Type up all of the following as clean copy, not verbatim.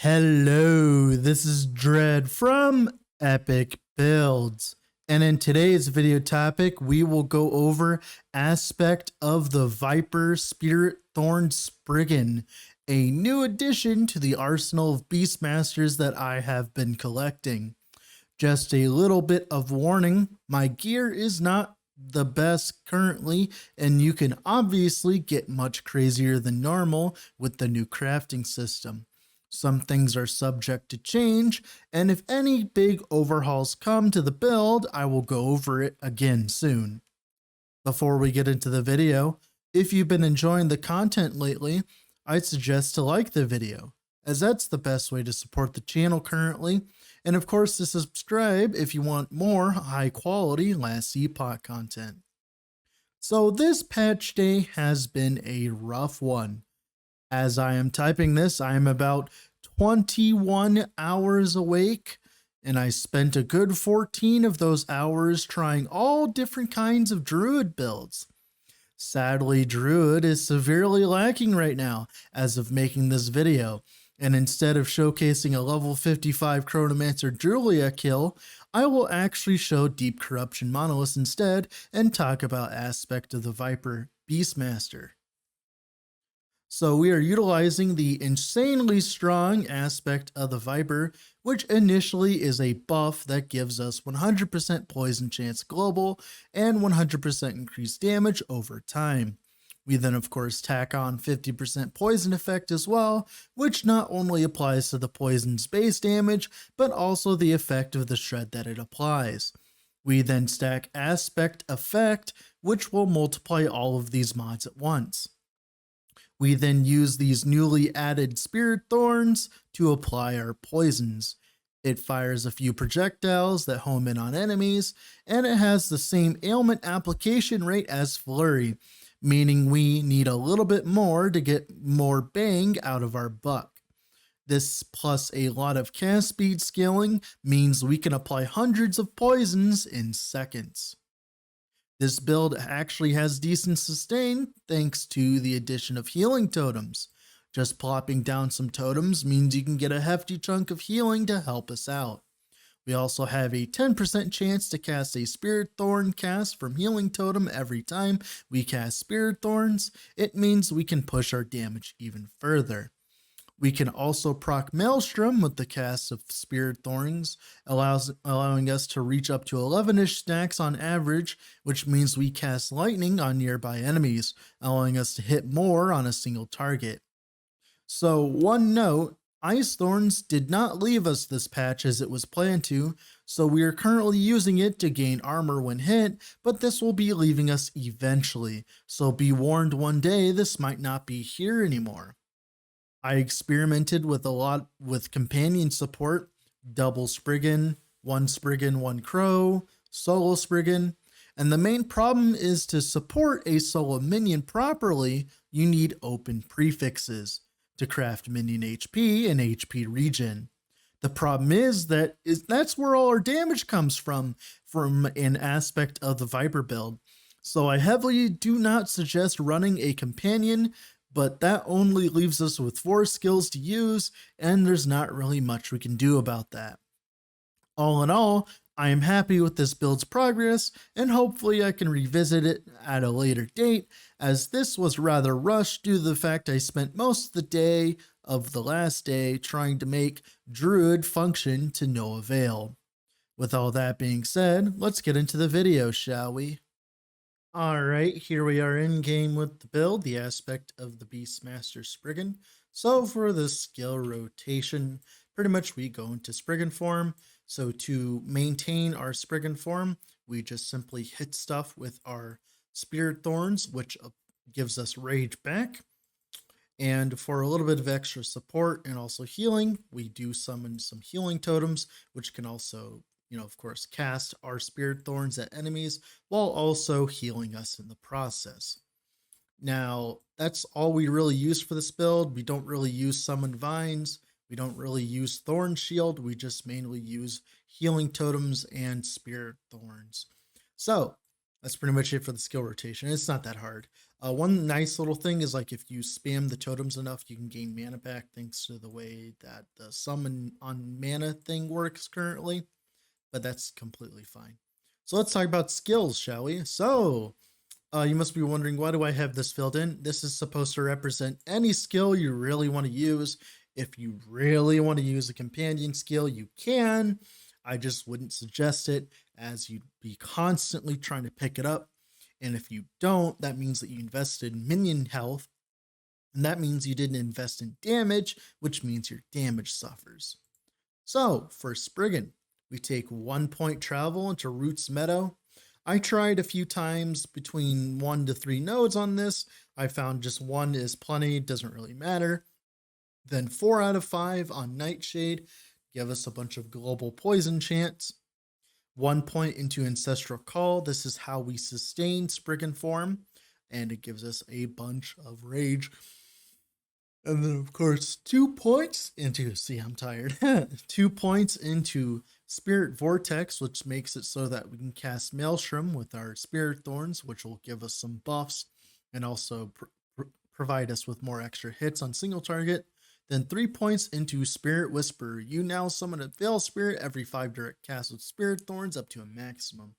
Hello, this is Dread from Epic Builds, and in today's video topic, we will go over Aspect of the Viper Spirit Thorn Spriggan, a new addition to the arsenal of Beastmasters that I have been collecting. Just a little bit of warning, my gear is not the best currently, and you can obviously get much crazier than normal with the new crafting system. Some things are subject to change, and if any big overhauls come to the build, I will go over it again soon. Before we get into the video, if you've been enjoying the content lately, I'd suggest to like the video, as that's the best way to support the channel currently, and of course to subscribe if you want more high quality Last Epoch content. So this patch day has been a rough one. As I am typing this, I am about 21 hours awake, and I spent a good 14 of those hours trying all different kinds of Druid builds. Sadly, Druid is severely lacking right now as of making this video, and instead of showcasing a level 55 Chronomancer Julia kill, I will actually show Deep Corruption Monolith instead and talk about Aspect of the Viper Beastmaster. So we are utilizing the insanely strong Aspect of the Viper, which initially is a buff that gives us 100% poison chance global and 100% increased damage over time. We then of course tack on 50% poison effect as well, which not only applies to the poison's base damage, but also the effect of the shred that it applies. We then stack Aspect Effect, which will multiply all of these mods at once. We then use these newly added Spirit Thorns to apply our poisons. It fires a few projectiles that home in on enemies, and it has the same ailment application rate as Flurry, meaning we need a little bit more to get more bang out of our buck. This plus a lot of cast speed scaling means we can apply hundreds of poisons in seconds. This build actually has decent sustain thanks to the addition of healing totems. Just plopping down some totems means you can get a hefty chunk of healing to help us out. We also have a 10% chance to cast a Spirit Thorn cast from healing totem every time we cast Spirit Thorns. It means we can push our damage even further. We can also proc Maelstrom with the cast of Spirit Thorns, allowing us to reach up to 11-ish stacks on average, which means we cast lightning on nearby enemies, allowing us to hit more on a single target. So one note, Ice Thorns did not leave us this patch as it was planned to, so we are currently using it to gain armor when hit, but this will be leaving us eventually, so be warned one day this might not be here anymore. I experimented with a lot with companion support, double Spriggan, one Crow, solo Spriggan, and the main problem is to support a solo minion properly, you need open prefixes to craft minion HP and HP regen. The problem is that's where all our damage comes from an Aspect of the Viper build. So I heavily do not suggest running a companion, but that only leaves us with 4 skills to use, and there's not really much we can do about that. All in all, I am happy with this build's progress, and hopefully I can revisit it at a later date, as this was rather rushed due to the fact I spent most of the day of the last day trying to make Druid function to no avail. With all that being said, let's get into the video, shall we? Alright, here we are in game with the build, the Aspect of the Beastmaster Spriggan. So for the skill rotation, pretty much we go into Spriggan form. So to maintain our Spriggan form, we just simply hit stuff with our Spirit Thorns, which gives us rage back. And for a little bit of extra support and also healing, we do summon some healing totems, which can also, of course, cast our Spirit Thorns at enemies while also healing us in the process. Now, that's all we really use for this build. We don't really use Summoned Vines. We don't really use Thorn Shield. We just mainly use healing totems and Spirit Thorns. So that's pretty much it for the skill rotation. It's not that hard. One nice little thing is like if you spam the totems enough, you can gain mana back thanks to the way that the summon on mana thing works currently, but that's completely fine. So let's talk about skills, shall we? So, you must be wondering, why do I have this filled in? This is supposed to represent any skill you really want to use. If you really want to use a companion skill, you can. I just wouldn't suggest it, as you'd be constantly trying to pick it up. And if you don't, that means that you invested in minion health, and that means you didn't invest in damage, which means your damage suffers. So, for Spriggan, we take 1 point travel into Roots Meadow. I tried a few times between 1 to 3 nodes on this. I found just 1 is plenty, doesn't really matter. Then 4 out of 5 on Nightshade give us a bunch of global poison chants. 1 point into Ancestral Call. This is how we sustain Spriggan form, and it gives us a bunch of rage. And then, of course, 2 points into, see, I'm tired. 2 points into Spirit Vortex, which makes it so that we can cast Maelstrom with our Spirit Thorns, which will give us some buffs and also provide us with more extra hits on single target. Then 3 points into Spirit Whisperer. You now summon a Veil Spirit every 5 direct casts with Spirit Thorns up to a maximum.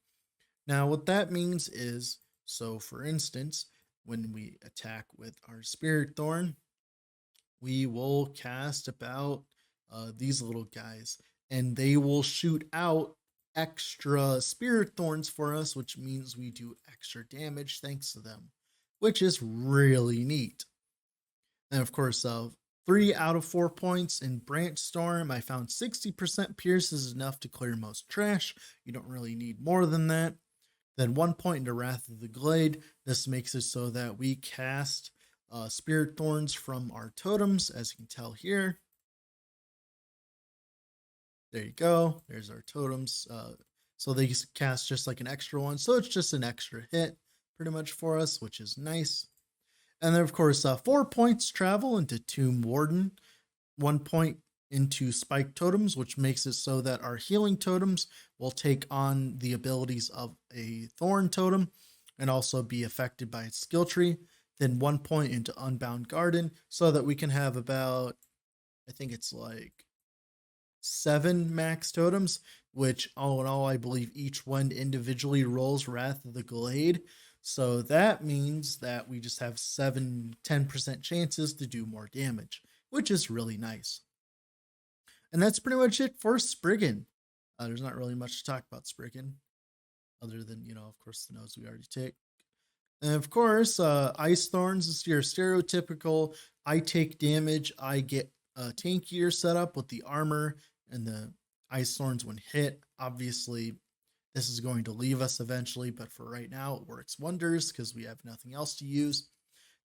Now, what that means is, so for instance, when we attack with our Spirit Thorn, we will cast about these little guys, and they will shoot out extra Spirit Thorns for us, which means we do extra damage thanks to them, which is really neat. And of course, 3 out of 4 points in Branch Storm. I found 60% Pierce is enough to clear most trash. You don't really need more than that. Then 1 point into Wrath of the Glade. This makes it so that we cast Spirit Thorns from our totems, as you can tell here. There you go. There's our totems. So they cast just like an extra one. So it's just an extra hit pretty much for us, which is nice. And then, of course, 4 points travel into Tomb Warden. 1 point into Spike Totems, which makes it so that our healing totems will take on the abilities of a Thorn Totem and also be affected by its skill tree. Then 1 point into Unbound Garden, so that we can have about, I think it's like 7 max totems, which all in all, I believe each one individually rolls Wrath of the Glade. So that means that we just have 10% chances to do more damage, which is really nice. And that's pretty much it for Spriggan. There's not really much to talk about Spriggan, other than, of course, the nodes we already take. And of course, Ice Thorns is your stereotypical, I take damage, I get a tankier setup with the armor and the Ice Thorns when hit. Obviously, this is going to leave us eventually, but for right now, it works wonders because we have nothing else to use.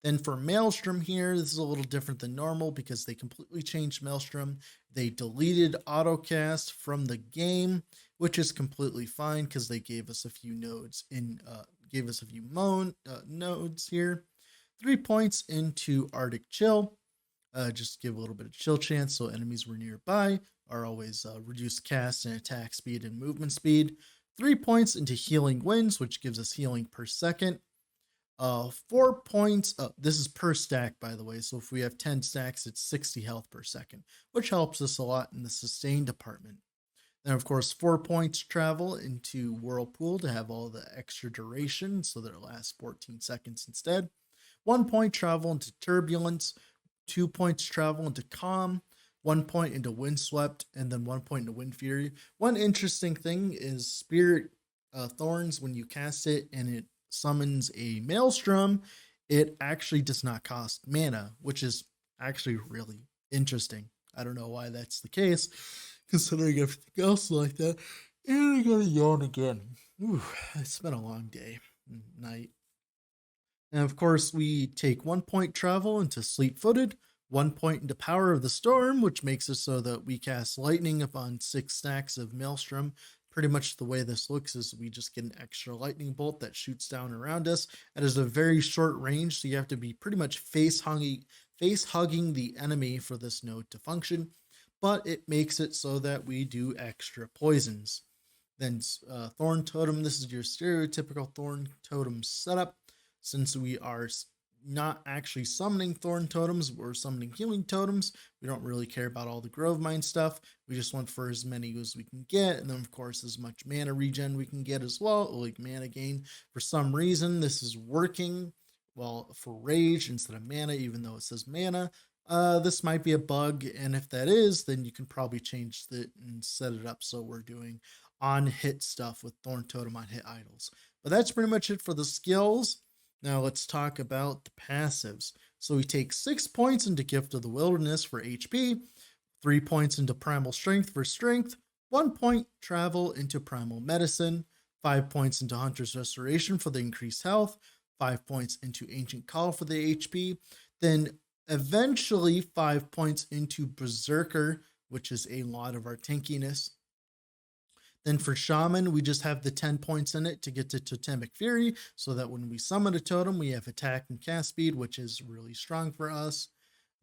Then for Maelstrom here, this is a little different than normal because they completely changed Maelstrom. They deleted autocast from the game, which is completely fine because they gave us a few nodes nodes here. 3 points into Arctic Chill. Just give a little bit of chill chance so enemies were nearby are always reduced cast and attack speed and movement speed. 3 points into Healing Winds, which gives us healing per second. 4 points, this is per stack, by the way, so if we have 10 stacks, it's 60 health per second, which helps us a lot in the sustain department. Then, of course, 4 points travel into Whirlpool to have all the extra duration, so that it lasts 14 seconds instead. 1 point travel into Turbulence, 2 points travel into Calm, 1 point into Windswept, and then 1 point into Wind Fury. One interesting thing is Spirit Thorns, when you cast it and it summons a Maelstrom, it actually does not cost mana, which is actually really interesting. I don't know why that's the case, considering everything else like that. And I gotta yawn again. Ooh, it's been a long day, night. And of course, we take 1 point travel into Sleep Footed, 1 point into Power of the Storm, which makes it so that we cast Lightning upon 6 stacks of Maelstrom. Pretty much the way this looks is we just get an extra lightning bolt that shoots down around us. It is a very short range, so you have to be pretty much face hugging the enemy for this node to function. But it makes it so that we do extra poisons. Then Thorn Totem, this is your stereotypical Thorn Totem setup. since we are not actually summoning Thorn Totems, we're summoning Healing Totems. We don't really care about all the Grove Mine stuff. We just want for as many as we can get, and then of course as much mana regen we can get as well, like mana gain. For some reason, this is working well for Rage instead of mana, even though it says mana. This might be a bug, and if that is, then you can probably change it and set it up so we're doing on hit stuff with Thorn Totem on hit idols. But that's pretty much it for the skills. Now let's talk about the passives. So we take 6 points into Gift of the Wilderness for HP, 3 points into Primal Strength for strength, 1 point travel into Primal Medicine, 5 points into Hunter's Restoration for the increased health, 5 points into Ancient Call for the HP, then eventually 5 points into Berserker, which is a lot of our tankiness. Then for Shaman, we just have the 10 points in it to get to Totemic Fury, so that when we summon a totem, we have attack and cast speed, which is really strong for us.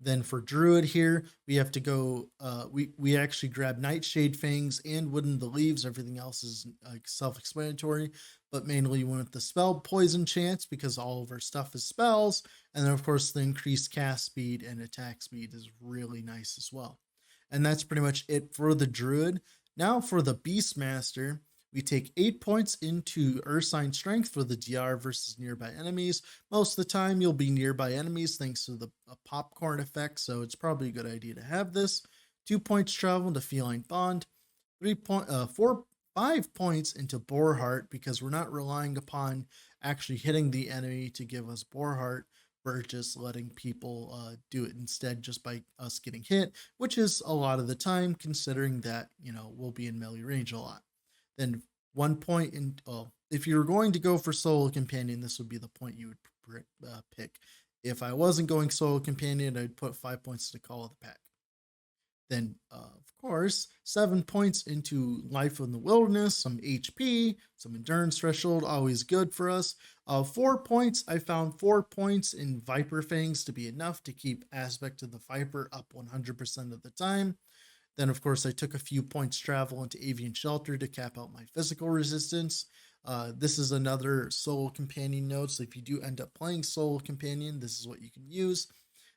Then for Druid here, we have to go, we actually grab Nightshade Fangs and Wooden the Leaves. Everything else is like self-explanatory, but mainly we want the spell poison chance because all of our stuff is spells. And then of course the increased cast speed and attack speed is really nice as well. And that's pretty much it for the Druid. Now for the Beastmaster, we take 8 points into Ursine Strength for the DR versus nearby enemies. Most of the time you'll be nearby enemies thanks to the popcorn effect, so it's probably a good idea to have this. 2 points travel into Feline Bond. 5 points into Boreheart because we're not relying upon actually hitting the enemy to give us Boreheart. We're just letting people do it instead just by us getting hit, which is a lot of the time considering that, we'll be in melee range a lot. Then 1 point in, if you're going to go for Solo Companion, this would be the point you would pick. If I wasn't going Solo Companion, I'd put 5 points to Call of the Pack. Then, of course, 7 points into Life in the Wilderness, some HP, some Endurance Threshold, always good for us. 4 points, I found 4 points in Viper Fangs to be enough to keep Aspect of the Viper up 100% of the time. Then, of course, I took a few points travel into Avian Shelter to cap out my physical resistance. This is another Solo Companion node, so if you do end up playing Solo Companion, this is what you can use.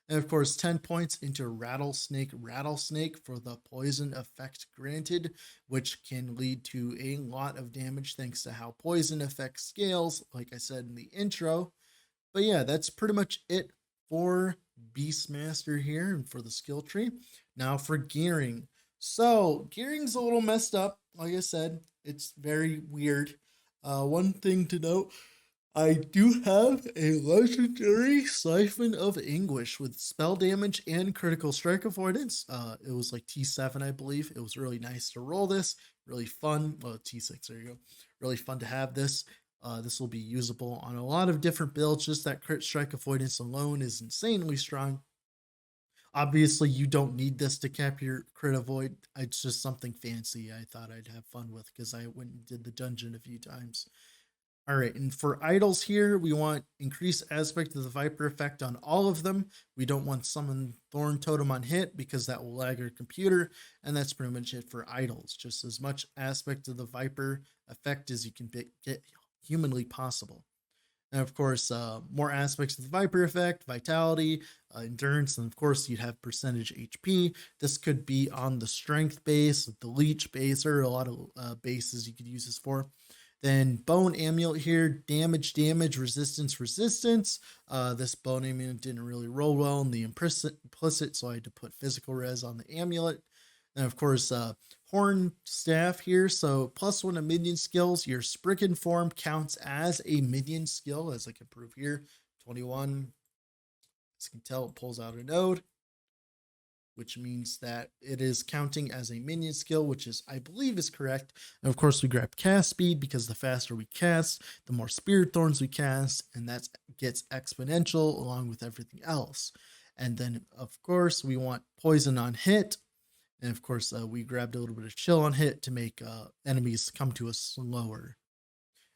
And of course, 10 points into Rattlesnake for the poison effect granted, which can lead to a lot of damage thanks to how poison effect scales, like I said in the intro. But yeah, that's pretty much it for Beastmaster here and for the skill tree. Now for gearing. So gearing's a little messed up. Like I said, it's very weird. One thing to note, I do have a legendary Siphon of Anguish with spell damage and critical strike avoidance. It was like T7, I believe. It was really nice to roll this. Really fun. Well, T6, there you go. Really fun to have this. This will be usable on a lot of different builds. Just that crit strike avoidance alone is insanely strong. Obviously, you don't need this to cap your crit avoid. It's just something fancy I thought I'd have fun with because I went and did the dungeon a few times. All right, and for idols here, we want increased aspect of the Viper effect on all of them. We don't want summon Thorn Totem on hit because that will lag our computer, and that's pretty much it for idols. Just as much aspect of the Viper effect as you can get humanly possible. And of course, more aspects of the Viper effect, vitality, endurance, and of course you'd have percentage HP. This could be on the strength base, the leech base, or a lot of bases you could use this for. Then Bone Amulet here, damage, resistance. This Bone Amulet didn't really roll well in the implicit, so I had to put physical res on the amulet. And of course, Horn Staff here, so +1 to minion skills. Your Spriggan form counts as a minion skill, as I can prove here. 21, as you can tell, it pulls out a node, which means that it is counting as a minion skill, which is, I believe, is correct. And of course, we grab cast speed because the faster we cast, the more Spirit Thorns we cast, and that gets exponential along with everything else. And then, of course, we want poison on hit. And of course, we grabbed a little bit of chill on hit to make enemies come to us slower.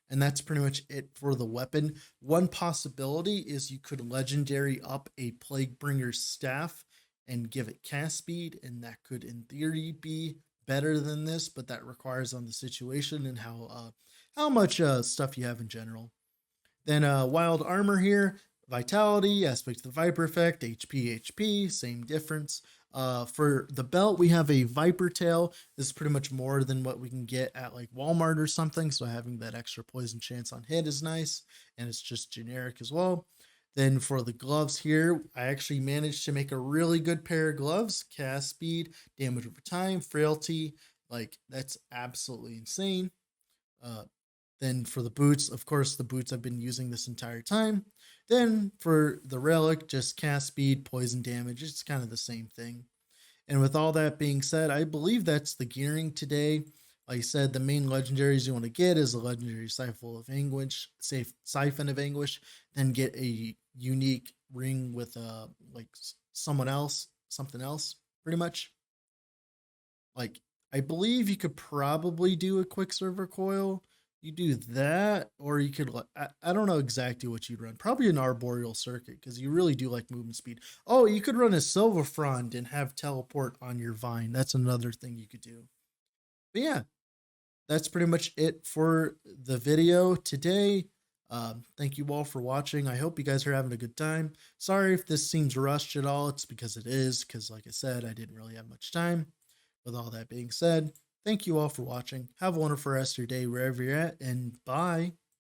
And that's pretty much it for the weapon. One possibility is you could legendary up a Plaguebringer's Staff and give it cast speed, and that could in theory be better than this, but that requires on the situation and how much stuff you have in general. Then wild armor here, vitality, aspect of the viper effect, HP, same difference. For the belt, we have a viper tail. This is pretty much more than what we can get at like Walmart or something. So having that extra poison chance on hit is nice, and it's just generic as well. Then for the gloves here, I actually managed to make a really good pair of gloves. Cast speed, damage over time, frailty, like that's absolutely insane. Uh, then for the boots, of course, the boots I've been using this entire time. Then for the relic, just cast speed, poison damage. It's kind of the same thing. And with all that being said, I believe that's the gearing today. Like I said, the main legendaries you want to get is a legendary siphon of anguish, then get a unique ring with like something else, pretty much. Like I believe you could probably do a quicksilver coil. You do that, or you could. I don't know exactly what you'd run. Probably an arboreal circuit because you really do like movement speed. Oh, you could run a silver frond and have teleport on your vine. That's another thing you could do. But yeah, that's pretty much it for the video today. Thank you all for watching. I hope you guys are having a good time. Sorry if this seems rushed at all. It's because it is. Because like I said, I didn't really have much time. With all that being said, thank you all for watching. Have a wonderful rest of your day wherever you're at, and bye.